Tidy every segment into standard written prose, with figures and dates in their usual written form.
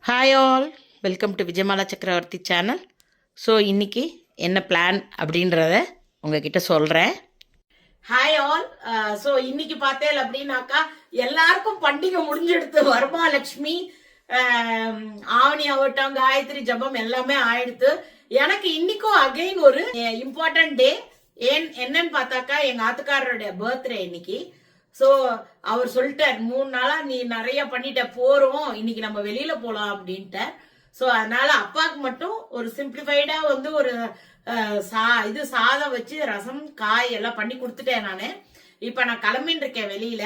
Hi all, welcome to Vijayamala சக்கரவர்த்தி channel. So இன்றைக்கி என்ன பிளான் அப்படின்றத உங்ககிட்ட சொல்கிறேன். Hi all. ஸோ இன்னைக்கு பார்த்தேன் அப்படின்னாக்கா எல்லாருக்கும் பண்டிகை முடிஞ்செடுத்து வரமாலட்சுமி ஆவணி ஆகட்டும், காயத்ரி ஜபம் எல்லாமே ஆயிடுத்து. எனக்கு இன்னைக்கும் அகைன் ஒரு இம்பார்ட்டன்ட் டே. என்னன்னு பார்த்தாக்கா எங்க ஆத்துக்காரருடைய பர்த்டே இன்னைக்கு. சோ அவர் சொல்லிட்டார், 3 நாளா நீ நிறைய பண்ணிட்ட, போறோம் இன்னைக்கு நம்ம வெளியில போலாம் அப்படின்ட்டு. சோ அதனால அப்பாவுக்கு மட்டும் ஒரு சிம்பிளிஃபைடா வந்து ஒரு சாதம் வச்சு ரசம் காய் எல்லாம் பண்ணி கொடுத்துட்டேன் நானு. இப்ப நான் கிளம்பின்னு இருக்கேன் வெளியில.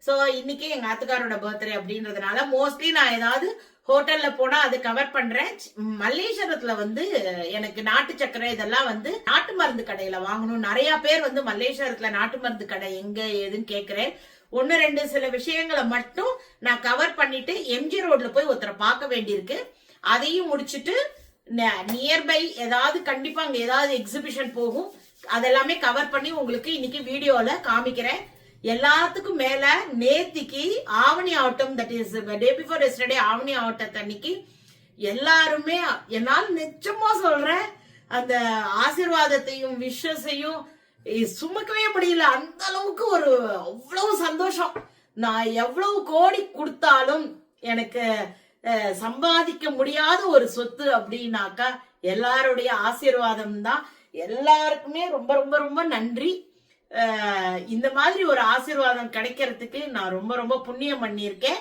சோ இன்னைக்கு எங்க ஆத்துக்காரோட பர்த்டே அப்படின்றதுனால மோஸ்ட்லி நான் ஏதாவது ஹோட்டல்ல போனா அது கவர் பண்றேன். மல்லேஸ்வரத்துல வந்து எனக்கு நாட்டு சக்கரை இதெல்லாம் வந்து நாட்டு மருந்து கடையில வாங்கணும். நிறைய பேர் வந்து மல்லேஸ்வரத்துல நாட்டு மருந்து கடை எங்க ஏதுன்னு கேக்குறேன். 1-2 சில விஷயங்களை மட்டும் நான் கவர் பண்ணிட்டு எம்ஜி ரோட்ல போய் ஒருத்தரை பார்க்க வேண்டியிருக்கு. அதையும் முடிச்சுட்டு நியர்பை ஏதாவது கண்டிப்பா அங்க ஏதாவது எக்ஸிபிஷன் போகும், அதெல்லாமே கவர் பண்ணி உங்களுக்கு இன்னைக்கு வீடியோல காமிக்கிறேன். எல்லாத்துக்கும் மேல நேத்திக்கு Avani Avittam, that is day before yesterday Avani ஆவட்டத்தை அன்னைக்கு எல்லாருமே என்னால் நிச்சயமா சொல்றேன் அந்த ஆசீர்வாதத்தையும் விஷஸையும் சுமக்கவே முடியல. அந்த அளவுக்கு ஒரு அவ்வளவு சந்தோஷம். நான் எவ்வளவு கோடி கொடுத்தாலும் எனக்கு சம்பாதிக்க முடியாத ஒரு சொத்து அப்படின்னாக்கா எல்லாருடைய ஆசீர்வாதம் தான். எல்லாருக்குமே ரொம்ப ரொம்ப ரொம்ப நன்றி. இந்த மாதிரி ஒரு ஆசீர்வாதம் கிடைக்கிறதுக்கு நான் ரொம்ப ரொம்ப புண்ணியம் பண்ணியிருக்கேன்.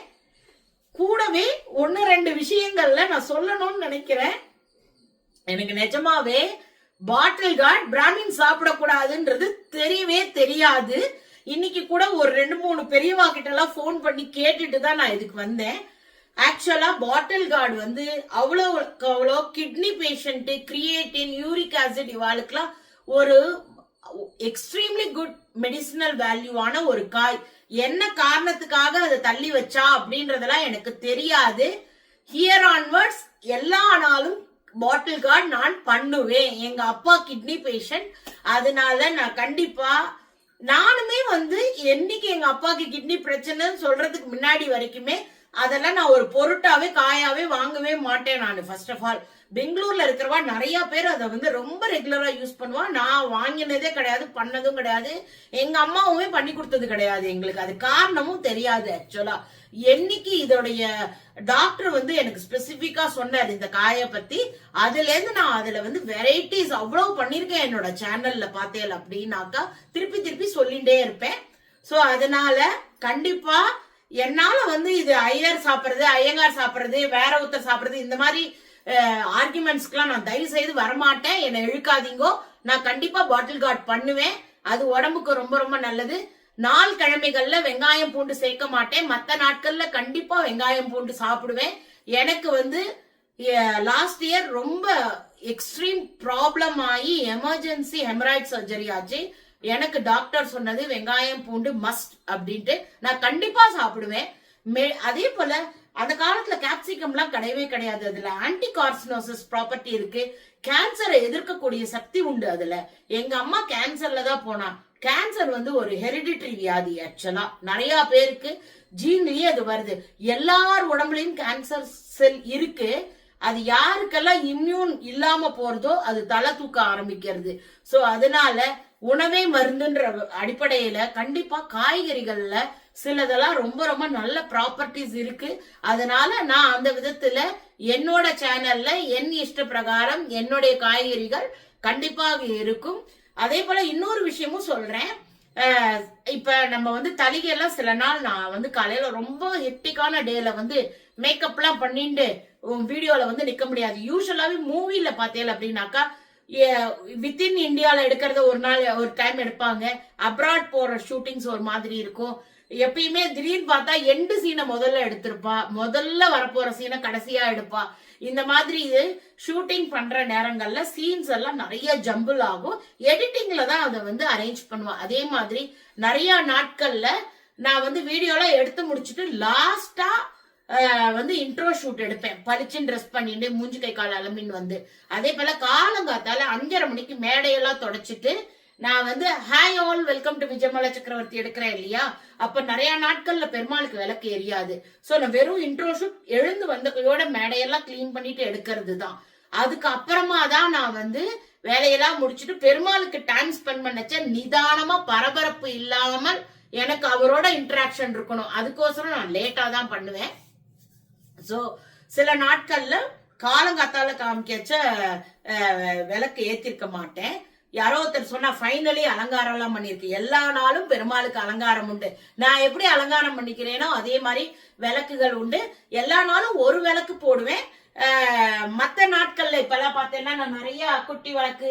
கூடவே 1-2 விஷயங்கள்ல நான் சொல்லணும்னு நினைக்கிறேன். எனக்கு நிஜமாவே பாட்டில் கார்ட் பிராமின் சாப்பிடக்கூடாதுன்றது தெரியவே தெரியாது. இன்னைக்கு கூட ஒரு 2-3 பெரியவா கிட்ட எல்லாம் போன் பண்ணி கேட்டுட்டு தான் நான் இதுக்கு வந்தேன். ஆக்சுவலா பாட்டில் கார்டு வந்து அவ்வளோ kidney patient, creatinine, uric acid இவாளுக்குலாம் ஒரு எக்ஸ்ட்ரீம்லி குட் மெடிசினல் வேல்யூவான ஒரு காய். என்ன காரணத்துக்காக அதை தள்ளி வச்சா அப்படின்றதெல்லாம் எனக்கு தெரியாது. ஹியர் ஆன்வர்ட்ஸ் எல்லா நாளும் பாட்டில் கார்டு நான் பண்ணுவேன். எங்க அப்பா கிட்னி பேஷண்ட், அதனால நான் கண்டிப்பா நானுமே வந்து என்னைக்கு எங்க அப்பாக்கு கிட்னி பிரச்சனைன்னு சொல்றதுக்கு முன்னாடி வரைக்குமே அதெல்லாம் நான் ஒரு பொருட்டாவே காயாவே வாங்கவே மாட்டேன். நான் ஃபர்ஸ்ட் ஆஃப் ஆல் பெங்களூர்ல இருக்கிறவா நிறைய பேர் அதை வந்து ரொம்ப ரெகுலரா யூஸ் பண்ணுவா. நான் வாங்கினதே கிடையாது, பண்ணதும் கிடையாது. எங்க அம்மாவுமே பண்ணி கொடுத்தது கிடையாது எங்களுக்கு. அது காரணமும் தெரியாது. ஆக்சுவலா என்னைக்கு இதோடைய டாக்டர் வந்து எனக்கு ஸ்பெசிபிக்கா சொன்னார் இந்த காய பத்தி, அதுல இருந்து நான் அதுல வந்து வெரைட்டிஸ் அவ்வளவு பண்ணிருக்கேன். என்னோட சேனல்ல பார்த்தேன் அப்படின்னாக்கா திருப்பி திருப்பி சொல்லிட்டே இருப்பேன். சோ அதனால கண்டிப்பா என்னால வந்து இது ஐயர் சாப்பிடுறது, ஐயங்கார் சாப்பிடுறது, வேற ஒருத்தர் சாப்பிடுறது, இந்த மாதிரி ஆர்குமெண்ட்ஸ்க்குலாம் நான் தயவு செய்து வரமாட்டேன். என்னை இழுக்காதீங்கோ. நான் கண்டிப்பா பாட்டில் கார்ட் பண்ணுவேன். அது உடம்புக்கு ரொம்ப ரொம்ப நல்லது. நாள் கிழமைகள்ல வெங்காயம் பூண்டு சேர்க்க மாட்டேன். மற்ற நாட்கள்ல கண்டிப்பா வெங்காயம் பூண்டு சாப்பிடுவேன். எனக்கு வந்து லாஸ்ட் இயர் ரொம்ப எக்ஸ்ட்ரீம் ப்ராப்ளம் ஆகி எமர்ஜென்சி ஹெமராய்ட் சர்ஜரி ஆச்சு. எனக்கு டாக்டர் சொன்னது வெங்காயம் பூண்டு மஸ்ட் அப்படின்ட்டு. நான் கண்டிப்பா சாப்பிடுவேன். அதே போல அந்த காலத்துல கேப்சிகம் எல்லாம் கிடையவே கிடையாது. அதுல ஆன்டி கார்சினோசிஸ் ப்ராப்பர்ட்டி இருக்கு. கேன்சரை எதிர்க்கக்கூடிய சக்தி உண்டு அதுல. எங்க அம்மா கேன்சர்ல தான் போனா. கேன்சர் வந்து ஒரு ஹெரிடிட்டரி வியாதி. ஆக்சுவலா நிறைய பேருக்கு ஜீன்லயே அது வருது. எல்லார் உடம்புலயும் கேன்சர் செல் இருக்கு. அது யாருக்கெல்லாம் இம்யூன் இல்லாம போறதோ அது தலை தூக்க ஆரம்பிக்கிறது. சோ அதனால உணவே மருந்துன்ற அடிப்படையில கண்டிப்பா காய்கறிகள்ல சிலதெல்லாம் ரொம்ப ரொம்ப நல்ல ப்ராப்பர்ட்டிஸ் இருக்கு. அதனால நான் அந்த விதத்துல என்னோட சேனல்ல என் இஷ்ட பிரகாரம் என்னுடைய காய்கறிகள் கண்டிப்பாக இருக்கும். அதே போல இன்னொரு விஷயமும் சொல்றேன். இப்ப நம்ம வந்து தலிகையெல்லாம் சில நாள் நான் வந்து காலையில ரொம்ப ஹெக்டிக்கான டேல வந்து மேக்கப் எல்லாம் பண்ணிட்டு வீடியோல வந்து நிக்க முடியாது. யூஸ்வலாவே மூவில பார்த்தேன் அப்படின்னாக்கா வித்தின் இந்தியால எடுக்கிறத ஒரு நாள் ஒரு டைம் எடுப்பாங்க. அப்ராட் போற ஷூட்டிங்ஸ் ஒரு மாதிரி இருக்கும். எப்பயுமே திடீர்னு பார்த்தா எண்டு சீனை முதல்ல எடுத்திருப்பா, முதல்ல வரப்போற சீனை கடைசியா எடுப்பா. இந்த மாதிரி இது ஷூட்டிங் பண்ற நேரங்கள்ல சீன்ஸ் எல்லாம் நிறைய ஜம்பிள் ஆகும். எடிட்டிங்ல தான் அதை வந்து அரேஞ்ச் பண்ணுவான். அதே மாதிரி நிறைய நாட்கள்ல நான் வந்து வீடியோலாம் எடுத்து முடிச்சுட்டு லாஸ்டா வந்து இன்ட்ரோ ஷூட் எடுப்பேன். பளிச்சுன்னு ட்ரெஸ் பண்ணிட்டு மூஞ்சி கை கால் அலம்பின்னு வந்து. அதே போல காலங்காத்தால 5:30 மணிக்கு மேடையெல்லாம் தொடச்சிட்டு நான் வந்து hi all welcome to Vijayamala சக்கரவர்த்தி எடுக்கிறேன் இல்லையா, அப்ப நிறைய நாட்கள்ல பெருமாளுக்கு விளக்கு எரியாது. சோ நான் வெறும் இன்ட்ரோ ஷூட் எழுந்து வந்த கையோட மேடையெல்லாம் கிளீன் பண்ணிட்டு எடுக்கிறது தான். அதுக்கு அப்புறமா தான் நான் வந்து வேலையெல்லாம் முடிச்சுட்டு பெருமாளுக்கு டைம் ஸ்பெண்ட் பண்ணச்ச நிதானமா பரபரப்பு இல்லாமல் எனக்கு அவரோட இன்டராக்ஷன் இருக்கணும். அதுக்கோசரம் நான் லேட்டா தான் பண்ணுவேன். சோ சில நாட்கள்ல காலங்காத்தால காமிக்கச்ச விளக்கு ஏத்திருக்க மாட்டேன். யாரோ ஒருத்தர் சொன்னா ஃபைனலி அலங்காரம் எல்லாம் பண்ணிருக்கு. எல்லா நாளும் பெருமாளுக்கு அலங்காரம் உண்டு. நான் எப்படி அலங்காரம் பண்ணிக்கிறேனோ அதே மாதிரி விளக்குகள் உண்டு. எல்லா நாளும் ஒரு விளக்கு போடுவேன். மத்த நாட்கள்ல இப்பெல்லாம் பார்த்தேன்னா நான் நிறைய குட்டி விளக்கு,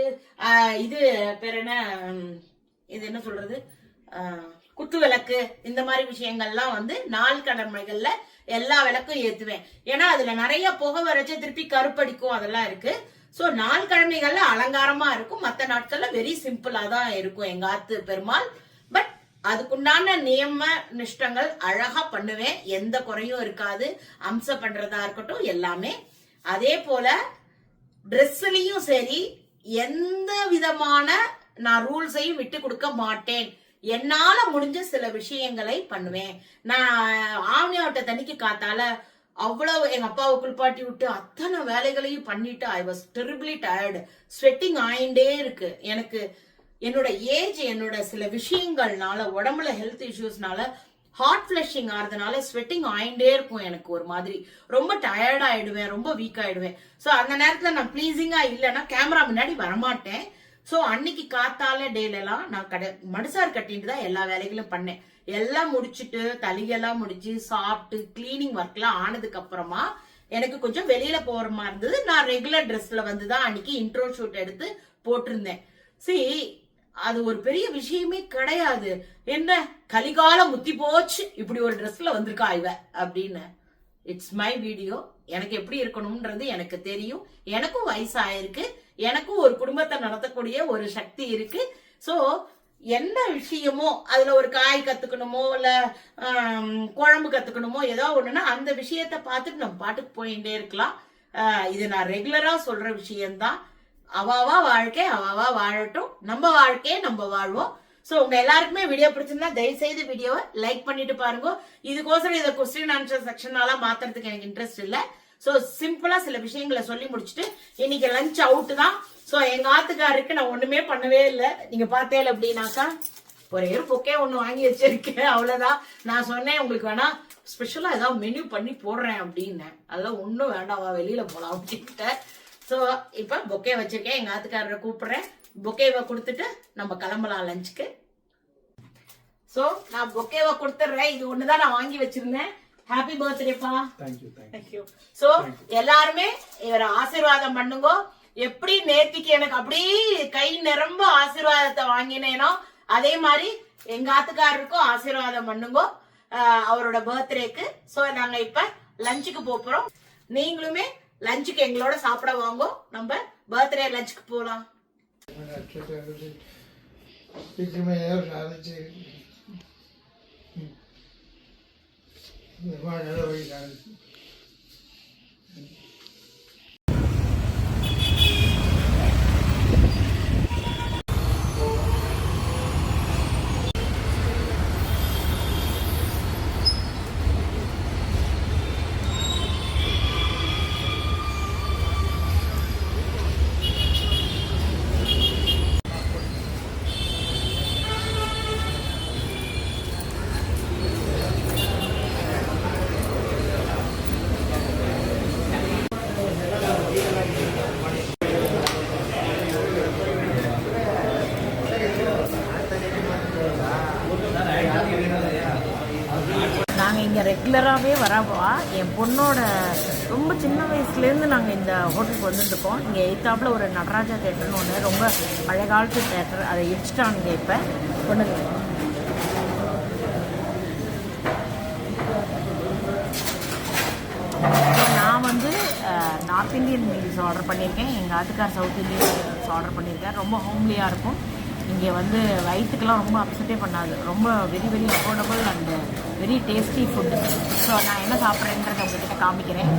இது பேர் என்ன, இது என்ன சொல்றது, குத்து விளக்கு, இந்த மாதிரி விஷயங்கள்லாம் வந்து நாள் கடமைகள்ல எல்லா விளக்கும் ஏத்துவேன். ஏன்னா அதுல நிறைய புகை வரைச்சு திருப்பி கருப்படிக்கும், அதெல்லாம் இருக்கு. சோ நாள் கிழமைகள்ல அலங்காரமா இருக்கும், மத்த நாட்கள்ல வெரி சிம்பிளா தான் இருக்கும் எங்க ஆத்து பெருமாள். பட் அதுக்குண்டான நியம நிஷ்டங்கள் அழகா பண்ணுவேன், எந்த குறையும் இருக்காது. அம்சம் பண்றதா இருக்கட்டும் எல்லாமே. அதே போல ட்ரெஸ்லயும் சரி எந்த விதமான நான் ரூல்ஸையும் விட்டு கொடுக்க மாட்டேன். என்னால முடிஞ்ச சில விஷயங்களை பண்ணுவேன். நான் ஆவணியாவட்ட தண்ணிக்கு காத்தால அவ்வளவு எங்க அப்பாவை குளிப்பாட்டி விட்டு அத்தனை வேலைகளையும் பண்ணிட்டு I was terribly tired. Sweating ஆயிண்டே இருக்கு. எனக்கு என்னோட ஏஜ், என்னோட சில விஷயங்கள்னால, உடம்புல ஹெல்த் இஷ்யூஸ்னால, ஹார்ட் ஃபிளஷிங் ஆறதுனால ஸ்வெட்டிங் ஆயிண்டே இருக்கும். எனக்கு ஒரு மாதிரி ரொம்ப டயர்ட் ஆயிடுவேன், ரொம்ப வீக் ஆயிடுவேன். சோ அந்த நேரத்துல நான் பிளீசிங்கா இல்லைன்னா கேமரா முன்னாடி வரமாட்டேன். சோ அன்னைக்கு காத்தால டேல எல்லாம் நான் மடுசார் கட்டிட்டு தான் எல்லா வேலைகளும் பண்ணேன். எல்லாம் முடிச்சுட்டு தலிகெல்லாம் முடிச்சு சாப்பிட்டு கிளீனிங் ஒர்க் எல்லாம் ஆனதுக்கு அப்புறமா எனக்கு கொஞ்சம் வெளியில போற மாதிரி இருந்தது. நான் ரெகுலர் ட்ரெஸ்ல வந்துதான் அன்னைக்கு இன்ட்ரோ ஷூட் எடுத்து போட்டிருந்தேன். சரி, அது ஒரு பெரிய விஷயமே கிடையாது. என்ன கலிகாலம் முத்தி போச்சு, இப்படி ஒரு ட்ரெஸ்ல வந்திருக்கா இவ அப்படின்னு. It's my video. எனக்கு எப்படி இருக்கணும்ன்றது எனக்கு தெரியும். எனக்கும் வயசாயிருக்கு, எனக்கும் ஒரு குடும்பத்தை நடத்தக்கூடிய ஒரு சக்தி இருக்கு. சோ என்ன விஷயமோ அதுல ஒரு காய் கத்துக்கணுமோ இல்ல குழம்பு கத்துக்கணுமோ ஏதோ ஒண்ணுன்னா அந்த விஷயத்த பார்த்துட்டு நம்ம பாட்டுக்கு போயிட்டே இருக்கலாம். இது நான் ரெகுலரா சொல்ற விஷயம்தான். அவாவா வாழ்க்கை அவாவா வாழட்டும், நம்ம வாழ்க்கையை நம்ம வாழ்வோம். சோ உங்க எல்லாருக்குமே வீடியோ பிடிச்சிருந்தா தயவு செய்து வீடியோவை லைக் பண்ணிட்டு பாருங்க. இதுக்கோசரம் இதை கொஸ்டின் ஆன்சர் செக்ஷனாலாம் மாத்துறதுக்கு எனக்கு இன்ட்ரெஸ்ட் இல்ல. சோ சிம்பிளா சில விஷயங்களை சொல்லி முடிச்சுட்டு இன்னைக்கு லஞ்ச் அவுட் தான். சோ எங்க ஆத்துக்காருக்கு நான் ஒண்ணுமே பண்ணவே இல்லை. நீங்க பார்த்தேன் அப்படின்னாக்கா ஒரே ஒரு பொக்கே ஒண்ணு வாங்கி வச்சிருக்கேன், அவ்வளவுதான். நான் சொன்னேன் உங்களுக்கு வேணா ஸ்பெஷலா ஏதாவது மெனு பண்ணி போடுறேன் அப்படின்னு. அதெல்லாம் ஒன்னும் வேண்டாவா, வெளியில போலாம் அப்படின்ட்டு. சோ இப்ப பொக்கே வச்சிருக்கேன், எங்க ஆத்துக்காரரை கூப்பிடுறேன். பொக்கேவை கொடுத்துட்டு நம்ம கிளம்பலாம் லஞ்சுக்கு. சோ நான் பொக்கேவை கொடுத்துடுறேன். இது ஒண்ணுதான் நான் வாங்கி வச்சிருந்தேன். ஹாப்பி பர்த்டேப்பா. தேங்க்யூ. சோ எல்லாருமே இவரை ஆசீர்வாதம் பண்ணுங்க. எப்படி நேத்திக்கு எனக்கு அப்படியே கை நிரம்ப ஆசீர்வாதத்தை வாங்கினேனோ அதே மாதிரி எங்க ஆத்துக்காரருக்கும் ஆசீர்வாதம் பண்ணுங்க அவரோட பர்த்டேக்கு. சோ நாங்க இப்ப லஞ்சுக்கு போறோம். நீங்களுமே லஞ்சுக்கு எங்களோட சாப்பிட வாங்க. நம்ம பர்த்டே லஞ்சுக்கு போலாம். நாங்கள் இங்கே ரெகுலராகவே வரவா. என் பொண்ணோட ரொம்ப சின்ன வயசுலேருந்து நாங்கள் இந்த ஹோட்டலுக்கு வந்துருக்கோம். இங்கே எய்த்தாப்பில் ஒரு நடராஜா தேட்டர்னு ஒன்று, ரொம்ப பழைய காலத்து தேட்டர், அதை இடிச்சிட்டானுங்க இப்போ பொண்ணுங்க. நான் வந்து நார்த் இந்தியன் மீல்ஸ் ஆர்டர் பண்ணியிருக்கேன். எங்கள் ஆத்துக்கார் சவுத் இந்தியன் மீல்ஸ் ஆர்டர் பண்ணியிருக்கேன். ரொம்ப ஹோம்லியாக இருக்கும். இங்கே வந்து வயிற்றுக்கெல்லாம் ரொம்ப அப்செட்டே பண்ணாது. ரொம்ப very very affordable and very tasty food. So நான் என்ன சாப்பிட்றேன்றதை உங்கள்கிட்ட காமிக்கிறேன்.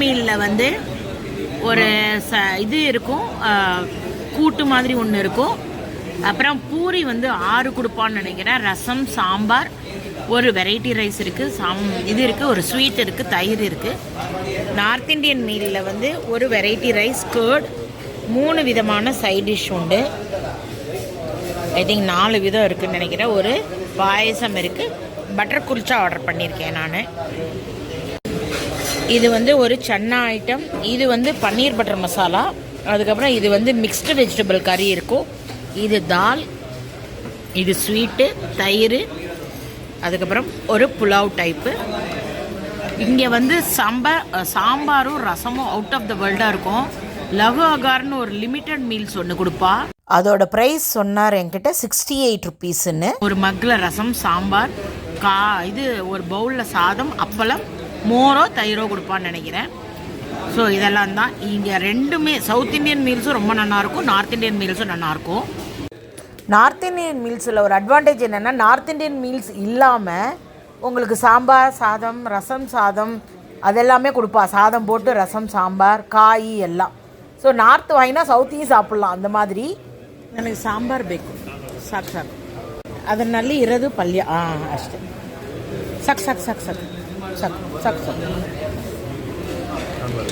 மீலில் வந்து ஒரு இது இருக்கும், கூட்டு மாதிரி ஒன்று இருக்கும். அப்புறம் பூரி வந்து 6 கொடுப்பான்னு நினைக்கிறேன். ரசம், சாம்பார், ஒரு வெரைட்டி ரைஸ் இருக்குது, இது இருக்குது, ஒரு ஸ்வீட் இருக்குது, தயிர் இருக்குது. நார்த் இந்தியன் மீலில் வந்து ஒரு வெரைட்டி ரைஸ், கர்ட், 3 விதமான சைட் டிஷ் உண்டு. ஐ திங்க் 4 விதம் இருக்குதுன்னு நினைக்கிறேன். ஒரு பாயசம் இருக்குது. பட்டர் குல்ச்சா ஆர்டர் பண்ணியிருக்கேன் நான். இது வந்து ஒரு சன்னா ஐட்டம். இது வந்து பன்னீர் பட்டர் மசாலா. அதுக்கப்புறம் இது வந்து மிக்ஸ்டு வெஜிடபிள் கறி இருக்கும். இது தால், இது ஸ்வீட்டு, தயிர், அதுக்கப்புறம் ஒரு புலாவ் டைப்பு. இங்கே வந்து சாம்பாரும் ரசமும் அவுட் ஆஃப் த வேர்ல்டாக இருக்கும். லகு அகார்னு ஒரு லிமிட்டட் மீல்ஸ் ஒன்று கொடுப்பா. அதோட ப்ரைஸ் சொன்னார் என்கிட்ட 68 ருபீஸ்ன்னு. ஒரு மக்கில் ரசம், சாம்பார், இது ஒரு பவுலில் சாதம், அப்பளம், மோரோ தயிரோ கொடுப்பான்னு நினைக்கிறேன். ஸோ இதெல்லாம் தான் இங்கே. ரெண்டுமே சவுத் இண்டியன் மீல்ஸும் ரொம்ப நல்லாயிருக்கும், நார்த் இண்டியன் மீல்ஸும் நல்லாயிருக்கும். நார்த் இண்டியன் மீல்ஸில் ஒரு அட்வான்டேஜ் என்னென்னா, நார்த் இண்டியன் மீல்ஸ் இல்லாமல் உங்களுக்கு சாம்பார் சாதம், ரசம் சாதம் அதெல்லாமே கொடுப்பா. சாதம் போட்டு ரசம், சாம்பார், காய் எல்லாம். ஸோ நார்த் வாங்கினா சவுத்தையும் சாப்பிட்லாம். அந்த மாதிரி ನನಗೆ ಸಾಂಬಾರು ಬೇಕು. ಸಾಕು ಸಾಕು. ಅದನ್ನಲ್ಲಿ ಇರೋದು ಪಲ್ಯ. ಅಷ್ಟೇ. ಸಾಕು ಸಾಕು ಸಾಕು ಸಾಕು ಸಾಕು ಸಾಕು ಸಾಕು.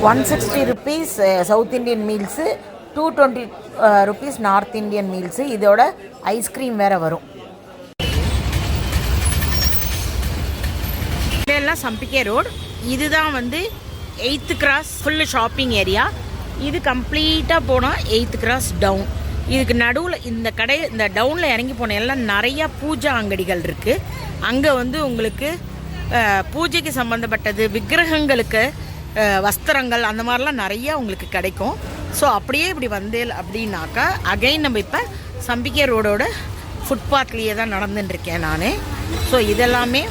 160 rupees south Indian meals, 220 rupees north Indian meals. இதோட ஐஸ்கிரீம் வேறு வரும். இதெல்லாம் சம்பிகே ரோடு. இதுதான் வந்து 8th cross full shopping area. இது கம்ப்ளீட்டாக போனால் 8th கிராஸ் டவுன். இதுக்கு நடுவில் இந்த டவுனில் இறங்கி போன எல்லாம் நிறையா பூஜா அங்கடிகள் இருக்குது. அங்கே வந்து உங்களுக்கு பூஜைக்கு சம்மந்தப்பட்டது, விக்கிரகங்களுக்கு வஸ்திரங்கள், அந்த மாதிரிலாம் நிறையா உங்களுக்கு கிடைக்கும். ஸோ அப்படியே இப்படி வந்தேல் அப்படின்னாக்கா அகைன் நம்ம இப்போ சம்பிகே ரோடோட ஃபுட்பாத்லேயே தான் நடந்துட்டுருக்கேன் நான். ஸோ இதெல்லாமே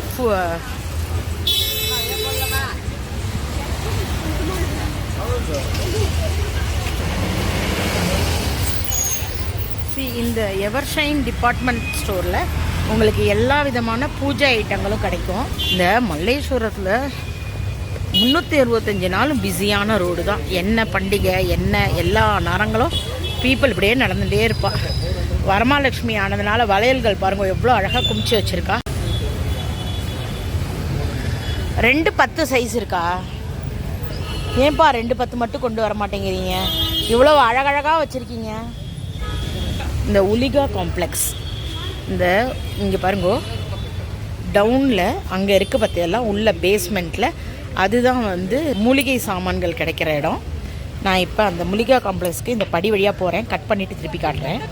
இந்த எவர்ஷைன் டிபார்ட்மெண்ட் ஸ்டோரில் உங்களுக்கு எல்லா விதமான பூஜை ஐட்டங்களும் கிடைக்கும். இந்த மல்லேஸ்வரத்தில் 365 நாளும் பிஸியான ரோடு தான். என்ன பண்டிகை, என்ன எல்லா நேரங்களும் பீப்புள் இப்படியே நடந்துகிட்டே இருப்பா. வரமாலட்சுமி ஆனதுனால வளையல்கள் பாருங்கள் எவ்வளோ அழகாக குமிச்சு வச்சுருக்கா. 2-10 சைஸ் இருக்கா? ஏன்பா 2-10 மட்டும் கொண்டு வர மாட்டேங்கிறீங்க? இவ்வளோ அழகழகாக வச்சுருக்கீங்க. இந்த உலிகா காம்ப்ளெக்ஸ், இந்த இங்கே பாருங்க டவுனில் அங்கே இருக்க பற்றியெல்லாம் உள்ள பேஸ்மெண்ட்டில், அதுதான் வந்து மூலிகை சாமான்கள் கிடைக்கிற இடம். நான் இப்போ அந்த மூலிகா காம்ப்ளெக்ஸ்க்கு இந்த படி வழியாக போகிறேன். கட் பண்ணிவிட்டு திருப்பி காட்டுறேன்.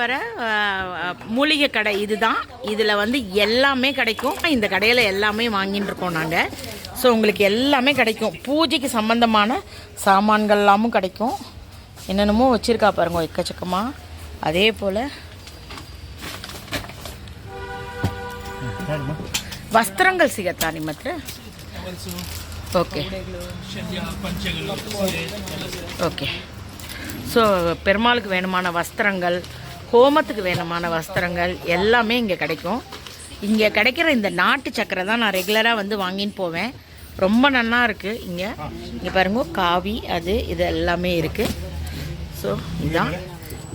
வர மூலிகை கடை இதுதான். இதில் வந்து எல்லாமே கிடைக்கும். இந்த கடையில் எல்லாமே வாங்கின்னு இருக்கோம் நாங்கள். ஸோ உங்களுக்கு எல்லாமே கிடைக்கும். பூஜைக்கு சம்பந்தமான சாமான்கள்லாமும் கிடைக்கும். என்னென்னமோ வச்சுருக்கா பாருங்க எக்கச்சக்கமாக. அதே போல் ವಸ್ತ್ರಗಳು ಸಿಗತ್ತಾ ನಿಮ್ಮ ಹತ್ರ? Okay okay. ஸோ பெருமாளுக்கு வேணுமான வஸ்திரங்கள், ஹோமத்துக்கு வேணுமான வஸ்திரங்கள் எல்லாமே இங்கே கிடைக்கும். இங்கே கிடைக்கிற இந்த நாட்டு சக்கரை தான் நான் ரெகுலராக வந்து வாங்கின்னு போவேன். ரொம்ப நல்லா இருக்குது. இங்கே பாருங்க காவி, இது எல்லாமே இருக்குது. ஸோ இதுதான்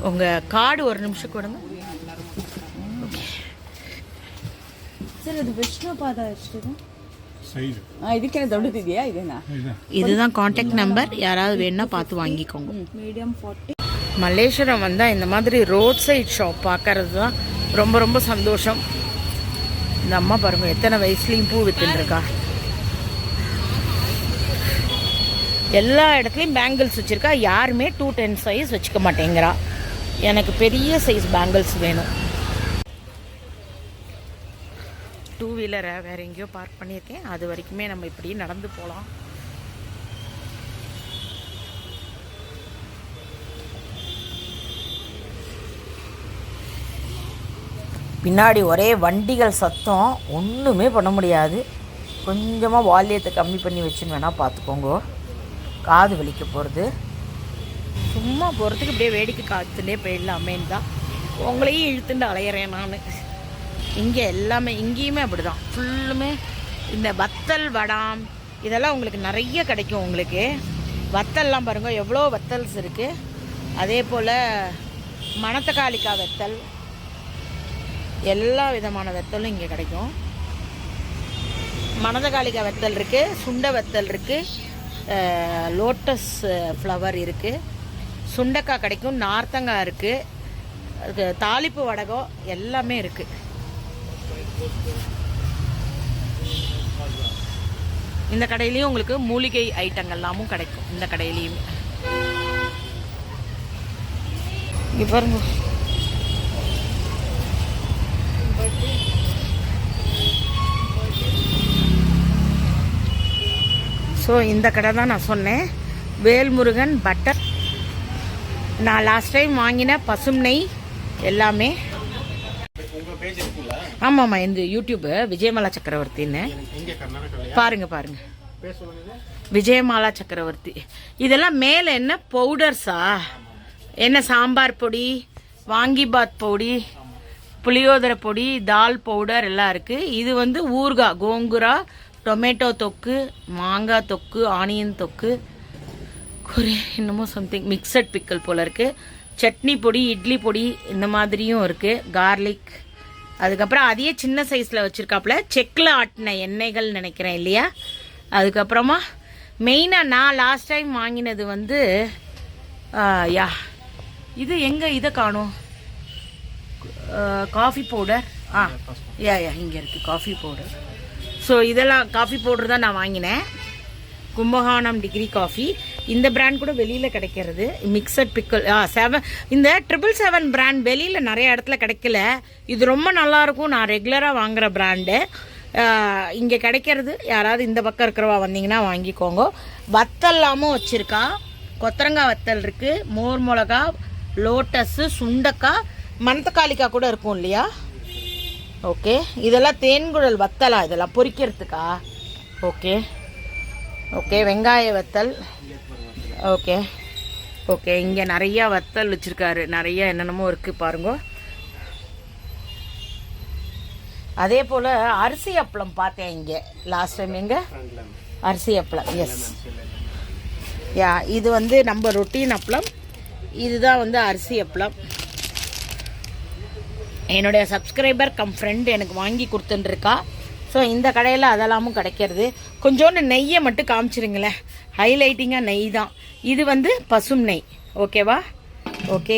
உங்கள் கார்டு. ஒரு நிமிஷம் கொடுங்க. ಸರ್ ಇದು ವಿಷ್ಣುಪಾದ ಎಷ್ಟಿದೆ? ಇದಕ್ಕೆ ದೊಡ್ಡದಿದೆಯಾ? ಇದೇನಾ? இதுதான் காண்டாக்ட் நம்பர். யாராவது வேணும்னா பார்த்து வாங்கிக்கோங்க. மீடியம் 40. மல்லேஸ்வரம் வந்தால் இந்த மாதிரி ரோட் சைட் ஷாப் பார்க்கறது தான் ரொம்ப ரொம்ப சந்தோஷம். இந்த அம்மா பாருங்க எத்தனை வயசுலேயும் பூ வித்துருக்கா. எல்லா இடத்துலையும் பேங்கிள்ஸ் வச்சுருக்கா. யாருமே 210 சைஸ் வச்சுக்க மாட்டேங்கிறா. எனக்கு பெரிய சைஸ் பேங்கிள்ஸ் வேணும். 2 வீலரை வேறு எங்கேயோ பார்க் பண்ணியிருக்கேன். அது வரைக்குமே நம்ம இப்படி நடந்து போகலாம். பின்னாடி ஒரே வண்டிகள் சத்தம், ஒன்றுமே பண்ண முடியாது. கொஞ்சமாக வால்யத்தை கம்மி பண்ணி வச்சுன்னு வேணால் பார்த்துக்கோங்க. காது வலிக்க போகிறது. சும்மா போகிறதுக்கு இப்படியே வேடிக்கை காத்துட்டே போயிடலாமேன்னு தான் உங்களையும் இழுத்துட்டு அலையிறேன் நான். இங்கே எல்லாமே இங்கேயுமே அப்படி தான் ஃபுல்லுமே இந்த வத்தல் வடாம் இதெல்லாம் உங்களுக்கு நிறைய கிடைக்கும். உங்களுக்கு வத்தல்லாம் பாருங்கள் எவ்வளோ வத்தல்ஸ் இருக்குது. அதே போல் மணத்தக்காளிக்காய் வத்தல், எல்லா விதமான வத்தலும் இங்கே கிடைக்கும். மணத்தக்காளிக்காய் வத்தல் இருக்குது, சுண்டை வத்தல் இருக்குது, லோட்டஸ் ஃப்ளவர் இருக்குது, சுண்டைக்காய் கிடைக்கும், நார்த்தங்காய் இருக்குது, தாளிப்பு வடகம் எல்லாமே இருக்குது. இந்த கடையிலையும் உங்களுக்கு மூலிகை ஐட்டங்கள்லாமும் கிடைக்கும். இந்த கடையிலையுமே இங்கே பாருங்க. ஸோ இந்த கடை தான் நான் சொன்னேன், வேல்முருகன் பட்டர். நான் லாஸ்ட் டைம் வாங்கின பசும் நெய் எல்லாமே. ஆமாம்மா, இந்த யூடியூப்பு விஜயமாலா சக்கரவர்த்தின்னு பாருங்க பாருங்க, விஜயமாலா சக்கரவர்த்தி. இதெல்லாம் மேலே என்ன பவுடர்ஸா? என்ன சாம்பார் பொடி, வாங்கிபாத் பொடி, புளியோதரை பொடி, தால் பவுடர் எல்லாம் இருக்குது. இது வந்து ஊறுகாய், கோங்குரா, டொமேட்டோ தொக்கு, மாங்காய் தொக்கு, ஆனியன் தொக்கு, இன்னமும் சம்திங் மிக்சட் பிக்கல் போல் இருக்குது. சட்னி பொடி, இட்லி பொடி இந்த மாதிரியும் இருக்குது. கார்லிக், அதுக்கப்புறம் அதையே சின்ன சைஸில் வச்சுருக்காப்புல செக்கில் ஆட்டின எண்ணெய்கள் நினைக்கிறேன் இல்லையா. அதுக்கப்புறமா மெயினாக நான் லாஸ்ட் டைம் வாங்கினது வந்து யா இது எங்கே இதை காணும், காஃபி பவுடர். யா இங்கே இருக்குது காஃபி பவுடர். ஸோ இதெல்லாம் காஃபி பவுடர் தான் நான் வாங்கினேன். Kumbakonam degree coffee. இந்த பிராண்ட் கூட வெளியில் கிடைக்கிறது. மிக்சட் பிக்கல் 7, இந்த 777 பிராண்ட் வெளியில் நிறைய இடத்துல கிடைக்கல. இது ரொம்ப நல்லாயிருக்கும், நான் ரெகுலராக வாங்குகிற பிராண்டு. இங்கே கிடைக்கிறது. யாராவது இந்த பக்கம் இருக்கிறவா வந்தீங்கன்னா வாங்கிக்கோங்க. வத்தல்லாமும் வச்சுருக்கா. கொத்தரங்காய் வத்தல் இருக்குது, மோர் மிளகா, லோட்டஸு, சுண்டக்காய், மணத்தக்காளிக்காய் கூட இருக்கும் இல்லையா. ஓகே, இதெல்லாம் தேன்குழல் வத்தலா, இதெல்லாம் பொரிக்கிறதுக்கா. ஓகே ஓகே, வெங்காய வத்தல். ஓகே ஓகே, இங்கே நிறையா வத்தல் வச்சுருக்காரு, நிறைய என்னென்னமோ இருக்குது பாருங்க. அதே போல் அரிசி அப்பளம் பார்த்தேன் இங்கே லாஸ்ட் டைம். எங்கே அரிசி அப்பளம்? எஸ் யா, இது வந்து நம்ம ரொட்டீன் அப்பளம். இதுதான் வந்து அரிசி அப்பளம். என்னுடைய சப்ஸ்கிரைபர் கம் ஃப்ரெண்டு எனக்கு வாங்கி கொடுத்துட்டுருக்கா. ஸோ இந்த கடையில் அதெல்லாமும் கிடைக்கிறது. கொஞ்சோண்டு நெய்யை மட்டும் காமிச்சிருங்களேன், ஹைலைட்டிங்காக நெய் தான். இது வந்து பசும் நெய், ஓகேவா. ஓகே,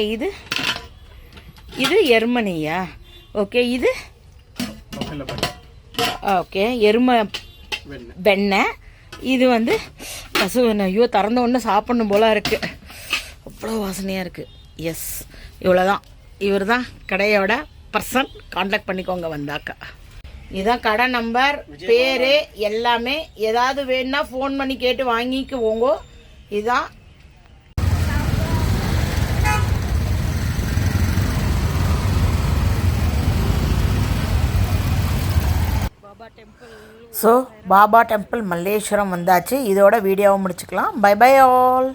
இது எருமை நெய்யா? ஓகே, இது ஓகே எருமை வெண்ணெய். இது வந்து பசு வெண்ணெய். ஐயோ, திறந்த ஒன்று சாப்பிட்ணும் போல இருக்குது, அவ்வளோ வாசனையாக இருக்குது. எஸ், இவ்வளோதான். இவர் தான் கடையோட பர்சன். கான்டாக்ட் பண்ணிக்கோங்க வந்தாக்கா. இதுதான் கடை நம்பர், பேர் எல்லாமே. ஏதாவது வேணுன்னா ஃபோன் பண்ணி கேட்டு வாங்கிக்குவோங்க. இதுதான் ஸோ பாபா டெம்பிள் மல்லேஸ்வரம் வந்தாச்சு. இதோட வீடியோவை முடிச்சுக்கலாம். Bye bye all.